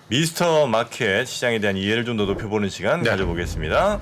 미스터 마켓 시장에 대한 이해를 좀 더 높여보는 시간 가져보겠습니다.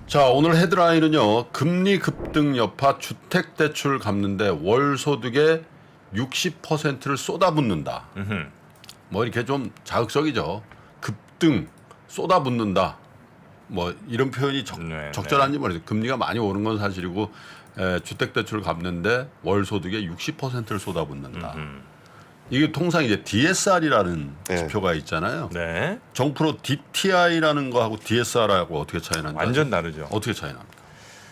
자, 오늘 헤드라인은요. 금리 급등 여파 주택대출 갚는데 월 소득의 60%를 쏟아붓는다. 뭐 이렇게 좀 자극적이죠. 급등 쏟아붓는다. 뭐 이런 표현이 적절한지 모르겠어요. 금리가 많이 오른 건 사실이고 주택대출을 갚는데 월 소득의 60%를 쏟아붓는다. 이게 통상 이제 DSR이라는 지표가 있잖아요. 네. 정프로 DTI라는 거하고 DSR하고 어떻게 차이 나는지 완전 다르죠. 어떻게 차이 납니까?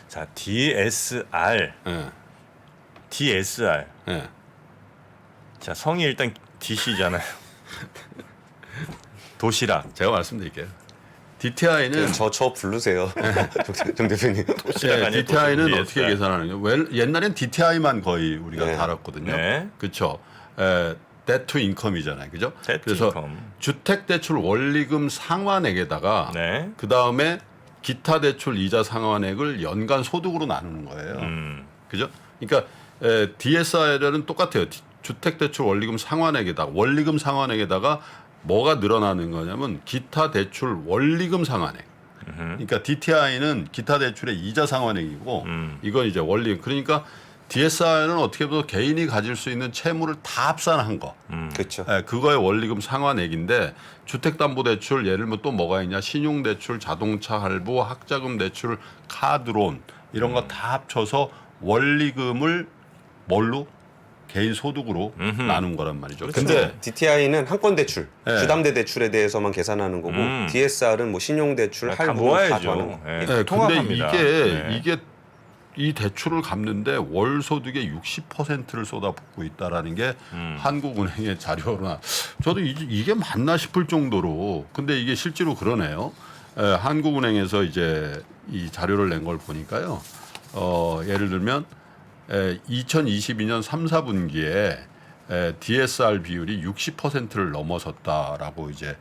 자, DSR. DSR. 자, 성이 일단 DC잖아요. 도시락. 제가 말씀드릴게요. DTI는 저 부르세요. 정 대표님. DTI는 DSR. 어떻게 계산하는 거예요? 옛날엔 DTI만 거의 우리가 다뤘거든요. 네. 그렇죠. debt to income이잖아요. 그죠? debt 그래서 income. 주택대출 원리금 상환액에다가 네. 그다음에 기타 대출 이자 상환액을 연간 소득으로 나누는 거예요. 그죠? 그러니까 DSR은 똑같아요. 주택대출 원리금 상환액에다가 뭐가 늘어나는 거냐면 기타 대출 원리금 상환액. 그러니까 DTI는 기타 대출의 이자 상환액이고 이건 이제 원리금. 그러니까 DSR은 어떻게 보면 개인이 가질 수 있는 채무를 다 합산한 거. 그렇죠. 그거의 원리금 상환액인데 주택담보대출 예를 들면 또 뭐가 있냐? 신용대출, 자동차 할부, 학자금 대출, 카드론 이런 거 다 합쳐서 원리금을 뭘로? 개인 소득으로 나눈 거란 말이죠. 근데 DTI는 한건 대출, 네. 주담대 대출에 대해서만 계산하는 거고 DSR은 뭐 신용 대출, 다 할부 다 모아야죠. 더하는 거. 네, 통합합니다. 근데 이게 이 대출을 갚는데 월 소득의 60%를 쏟아붓고 있다라는 게 한국은행의 자료나 저도 이게 맞나 싶을 정도로 근데 이게 실제로 그러네요. 한국은행에서 이제 이 자료를 낸 걸 보니까요. 예를 들면 2022년 3, 4분기에 DSR 비율이 60%를 넘어섰다라고 이제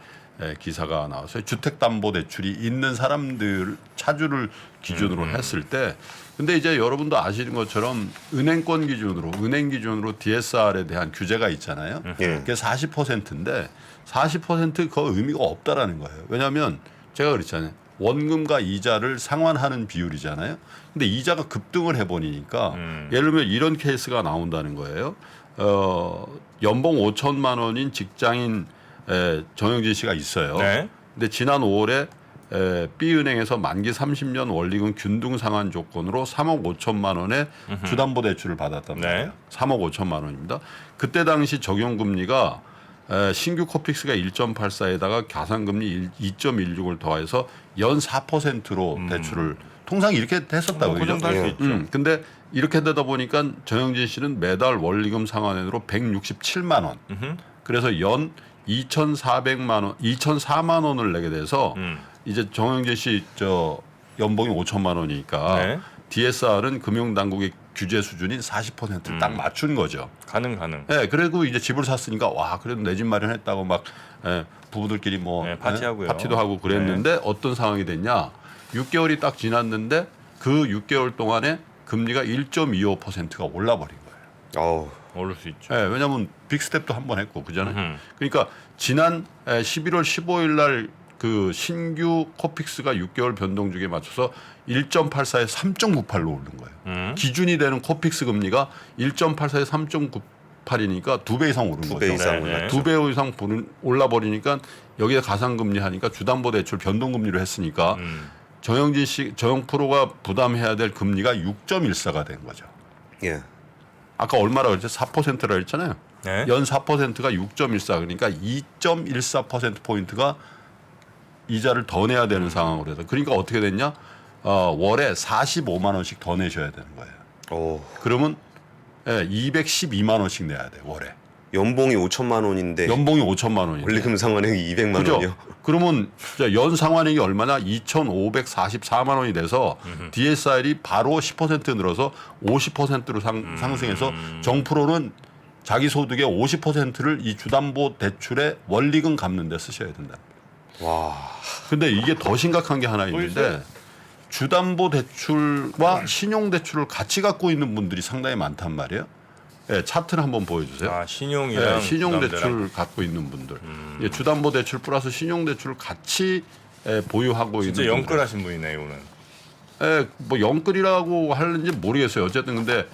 기사가 나왔어요. 주택담보대출이 있는 사람들 차주를 기준으로 했을 때, 근데 이제 여러분도 아시는 것처럼 은행 기준으로 DSR에 대한 규제가 있잖아요. 그게 40%인데 40% 그 의미가 없다라는 거예요. 왜냐하면 제가 그랬잖아요. 원금과 이자를 상환하는 비율이잖아요. 근데 이자가 급등을 해버리니까 예를 들면 이런 케이스가 나온다는 거예요. 연봉 5천만 원인 직장인 정영진 씨가 있어요. 네. 근데 지난 5월에 B은행에서 만기 30년 원리금 균등 상환 조건으로 3억 5천만 원의 주담보대출을 받았단 말이에요. 네. 3억 5천만 원입니다. 그때 당시 적용금리가 신규 코픽스가 1.84에다가 가산금리 2.16을 더해서 연 4%로 대출을 통상 이렇게 했었다고 그 그죠? 정도 할 수 있죠. 근데 이렇게 되다 보니까 정영진 씨는 매달 원리금 상환액으로 167만 원. 그래서 연 2,400만 원을 내게 돼서 이제 정영진 씨 연봉이 5천만 원이니까 네. DSR은 금융당국의 규제 수준인 40%를 딱 맞춘 거죠. 가능. 네, 그리고 이제 집을 샀으니까 와 그래도 내 집 마련했다고 막 부부들끼리 뭐 네, 파티하고요. 파티도 하고 그랬는데 어떤 상황이 됐냐? 6개월이 딱 지났는데 그 6개월 동안에 금리가 1.25%가 올라버린 거예요. 어우, 오를 수 있죠. 네, 왜냐하면 빅스텝도 한 번 했고 그잖아요. 그러니까 지난 11월 15일 날 그 신규 코픽스가 6개월 변동 주기에 맞춰서 1.84에 3.98로 오른 거예요. 기준이 되는 코픽스 금리가 1.84에 3.98이니까 2배 이상 오른 거죠. 2배 이상 네, 네. 2배 이상 올라버리니까 여기에 가산금리 하니까 주담보대출 변동금리로 했으니까 정영진 씨, 정영 프로가 부담해야 될 금리가 6.14가 된 거죠. 예. 아까 얼마라고 했죠? 4%라 했잖아요. 네. 연 4%가 6.14 그러니까 2.14%포인트가 이자를 더 내야 되는 상황으로 해서 그러니까 어떻게 됐냐? 월에 45만 원씩 더 내셔야 되는 거예요. 오, 그러면 212만 원씩 내야 돼 월에. 연봉이 5천만 원인데 연봉이 5천만 원인데. 원리금 상환액이 200만 그죠? 원이요. 그러면 연 상환액이 얼마나 2,544만 원이 돼서 DSR이 바로 10% 늘어서 50%로 상승해서 정프로는 자기 소득의 50%를 이 주담보 대출에 원리금 갚는 데 쓰셔야 된다. 와, 근데 이게 더 심각한 게 하나 있는데 주담보 대출과 신용 대출을 같이 갖고 있는 분들이 상당히 많단 말이에요. 예, 차트를 한번 보여주세요. 아, 신용이랑 예, 신용대출 주담대랑. 갖고 있는 분들, 예, 주담보대출 플러스 신용대출을 같이 보유하고 진짜 있는 영끌하신 분이네 이거는. 예, 뭐 영끌이라고 하는지 모르겠어요. 어쨌든 근데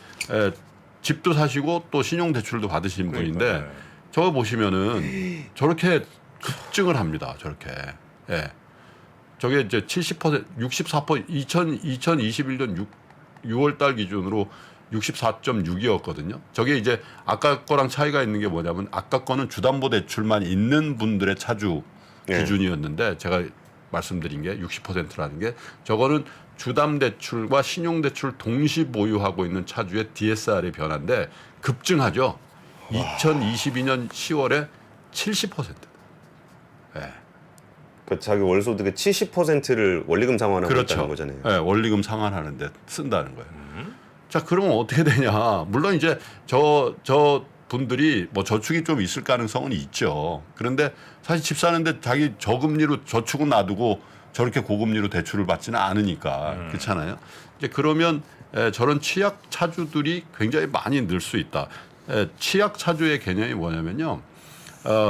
집도 사시고 또 신용대출도 받으신 분인데 그러니까요. 저거 보시면은 저렇게 급증을 합니다. 저렇게. 예. 저게 이제 70%, 64%, 2021년 6월 달 기준으로 64.6이었거든요. 저게 이제 아까 거랑 차이가 있는 게 뭐냐면 아까 거는 주담보대출만 있는 분들의 차주 예. 기준이었는데 제가 말씀드린 게 60%라는 게 저거는 주담대출과 신용대출 동시 보유하고 있는 차주의 DSR의 변화인데 급증하죠. 2022년 10월에 70%. 예. 그 자기 월소득의 70%를 원리금 상환하고 있다는 그렇죠. 거잖아요. 예, 원리금 상환하는데 쓴다는 거예요. 자, 그러면 어떻게 되냐? 물론 이제 저 분들이 뭐 저축이 좀 있을 가능성은 있죠. 그런데 사실 집 사는데 자기 저금리로 저축은 놔두고 저렇게 고금리로 대출을 받지는 않으니까 그렇잖아요. 이제 그러면 저런 취약 차주들이 굉장히 많이 늘 수 있다. 취약 차주의 개념이 뭐냐면요.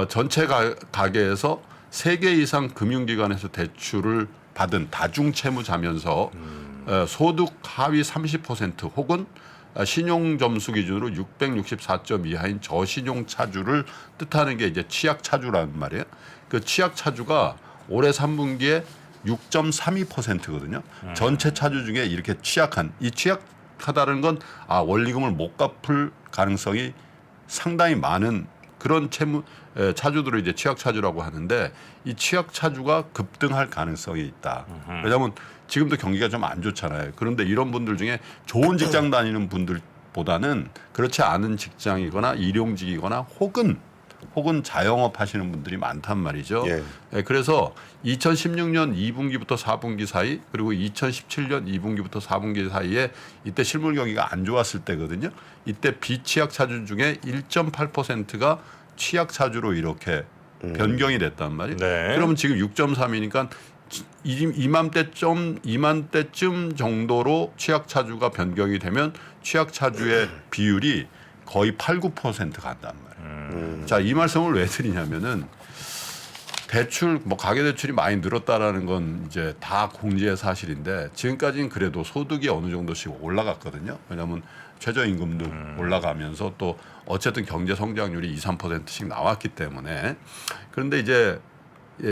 전체 가계에서 3개 이상 금융기관에서 대출을 받은 다중채무자면서 소득 하위 30% 혹은 신용점수 기준으로 664점 이하인 저신용차주를 뜻하는 게 이제 취약차주라는 말이에요. 그 취약차주가 올해 3분기에 6.32%거든요. 전체 차주 중에 이렇게 취약한, 이 취약하다는 건 원리금을 못 갚을 가능성이 상당히 많은 그런 차주들을 이제 취약차주라고 하는데 이 취약차주가 급등할 가능성이 있다. 왜냐하면 지금도 경기가 좀 안 좋잖아요. 그런데 이런 분들 중에 좋은 직장 다니는 분들보다는 그렇지 않은 직장이거나 일용직이거나 혹은 자영업 하시는 분들이 많단 말이죠. 예. 그래서 2016년 2분기부터 4분기 사이 그리고 2017년 2분기부터 4분기 사이에 이때 실물 경기가 안 좋았을 때거든요. 이때 비취약 차주 중에 1.8%가 취약 차주로 이렇게 변경이 됐단 말이에요. 네. 그러면 지금 6.3이니까 이맘때쯤 정도로 취약 차주가 변경이 되면 취약 차주의 비율이 거의 8, 9% 간단 말이에요. 자, 이 말씀을 왜 드리냐면은 대출 뭐 가계 대출이 많이 늘었다라는 건 이제 다 공지의 사실인데 지금까지는 그래도 소득이 어느 정도씩 올라갔거든요. 왜냐하면 최저임금도 올라가면서 또 어쨌든 경제 성장률이 2, 3%씩 나왔기 때문에 그런데 이제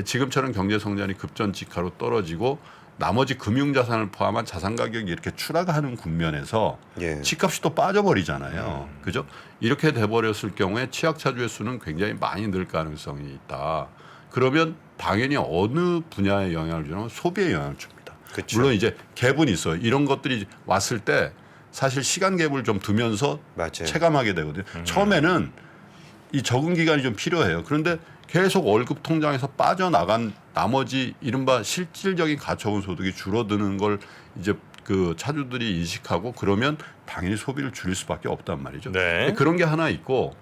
지금처럼 경제 성장이 급전직하로 떨어지고 나머지 금융자산을 포함한 자산 가격이 이렇게 추락하는 국면에서 예. 집값이 또 빠져버리잖아요. 그죠? 이렇게 돼버렸을 경우에 취약차주의 수는 굉장히 많이 늘 가능성이 있다. 그러면 당연히 어느 분야에 영향을 주냐면 소비에 영향을 줍니다. 그쵸. 물론 이제 갭은 있어요. 이런 것들이 왔을 때 사실 시간 갭을 좀 두면서 맞아요. 체감하게 되거든요. 처음에는 이 적응 기간이 좀 필요해요. 그런데 계속 월급 통장에서 빠져나간 나머지 이른바 실질적인 가처분 소득이 줄어드는 걸 이제 그 차주들이 인식하고 그러면 당연히 소비를 줄일 수밖에 없단 말이죠. 네. 그런 게 하나 있고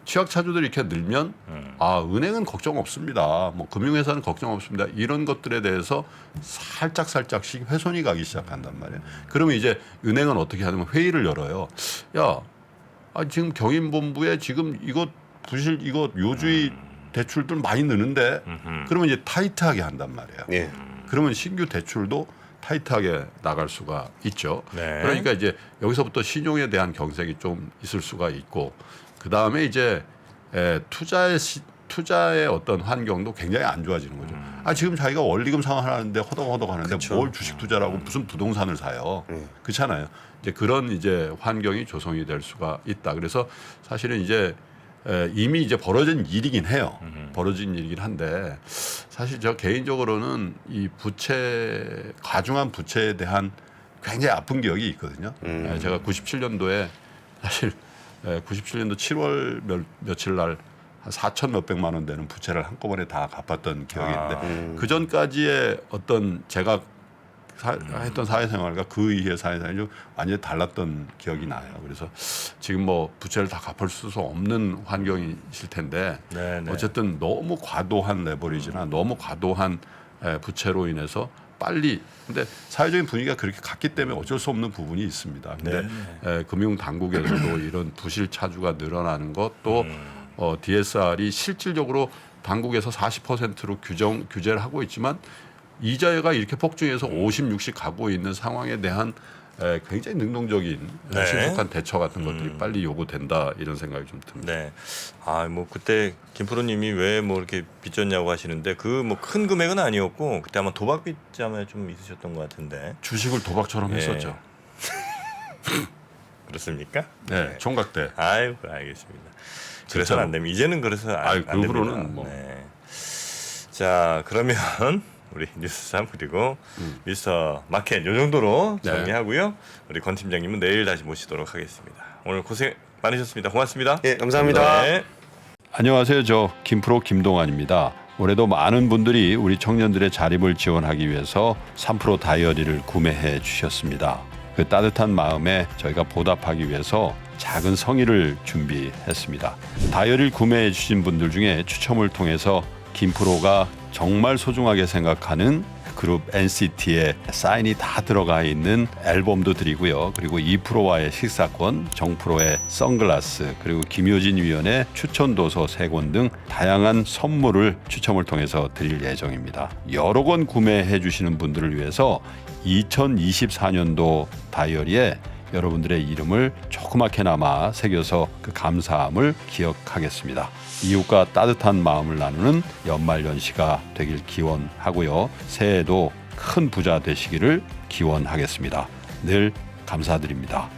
취약 차주들이 이렇게 늘면 은행은 걱정 없습니다. 뭐 금융회사는 걱정 없습니다. 이런 것들에 대해서 살짝씩 훼손이 가기 시작한단 말이에요. 그러면 이제 은행은 어떻게 하냐면 회의를 열어요. 야, 지금 경인본부에 지금 이거 요주의 대출들 많이 느는데 그러면 이제 타이트하게 한단 말이에요. 예. 그러면 신규 대출도 타이트하게 나갈 수가 있죠. 네. 그러니까 이제 여기서부터 신용에 대한 경색이 좀 있을 수가 있고 그 다음에 이제 투자의 어떤 환경도 굉장히 안 좋아지는 거죠. 지금 자기가 원리금 상환하는데 허덕허덕하는데 뭘 주식 투자라고 무슨 부동산을 사요. 그렇잖아요. 이제 그런 이제 환경이 조성이 될 수가 있다. 그래서 사실은 이제 이미 이제 벌어진 일이긴 해요. 벌어진 일이긴 한데 사실 저 개인적으로는 이 과중한 부채에 대한 굉장히 아픈 기억이 있거든요. 제가 97년도에 사실 97년도 7월 며칠 날 한 4천 몇백만 원 되는 부채를 한꺼번에 다 갚았던 기억이 있는데 그 전까지의 어떤 제가 했던 사회생활과 그 이후의 사회생활이 좀 완전히 달랐던 기억이 나요. 그래서 지금 뭐 부채를 다 갚을 수 없는 환경이실 텐데 네네. 어쨌든 너무 과도한 레버리지나 너무 과도한 부채로 인해서 빨리 근데 사회적인 분위기가 그렇게 갔기 때문에 어쩔 수 없는 부분이 있습니다. 근데 금융 당국에서도 이런 부실 차주가 늘어나는 것도 DSR이 실질적으로 당국에서 40%로 규제를 하고 있지만 이자가 이렇게 폭증해서 50, 60 가고 있는 상황에 대한 굉장히 능동적인 신속한 대처 같은 것들이 빨리 요구된다 이런 생각이 좀 듭니다. 네. 아, 뭐 그때 김프로님이 왜 뭐 이렇게 빚졌냐고 하시는데 그 뭐 큰 금액은 아니었고 그때 아마 도박 빚자만 좀 있으셨던 것 같은데. 주식을 도박처럼 했었죠. 그렇습니까? 네, 총각 때. 아유, 알겠습니다. 그래서는 안 됩니다. 이제는 그래서 안 그 후로는 됩니다. 뭐. 네. 자, 그러면 우리 뉴스3 그리고 미스터 마켓 요 정도로 정리하고요. 우리 권 팀장님은 내일 다시 모시도록 하겠습니다. 오늘 고생 많으셨습니다. 고맙습니다. 예, 감사합니다. 네. 안녕하세요. 저 김프로 김동환입니다. 올해도 많은 분들이 우리 청년들의 자립을 지원하기 위해서 3프로 다이어리를 구매해 주셨습니다. 그 따뜻한 마음에 저희가 보답하기 위해서 작은 성의를 준비했습니다. 다이어리를 구매해 주신 분들 중에 추첨을 통해서 김프로가 정말 소중하게 생각하는 그룹 NCT의 사인이 다 들어가 있는 앨범도 드리고요. 그리고 2프로와의 식사권, 정프로의 선글라스, 그리고 김효진 위원의 추천 도서 3권 등 다양한 선물을 추첨을 통해서 드릴 예정입니다. 여러 권 구매해 주시는 분들을 위해서 2024년도 다이어리에 여러분들의 이름을 조그맣게나마 새겨서 그 감사함을 기억하겠습니다. 이웃과 따뜻한 마음을 나누는 연말연시가 되길 기원하고요. 새해에도 큰 부자 되시기를 기원하겠습니다. 늘 감사드립니다.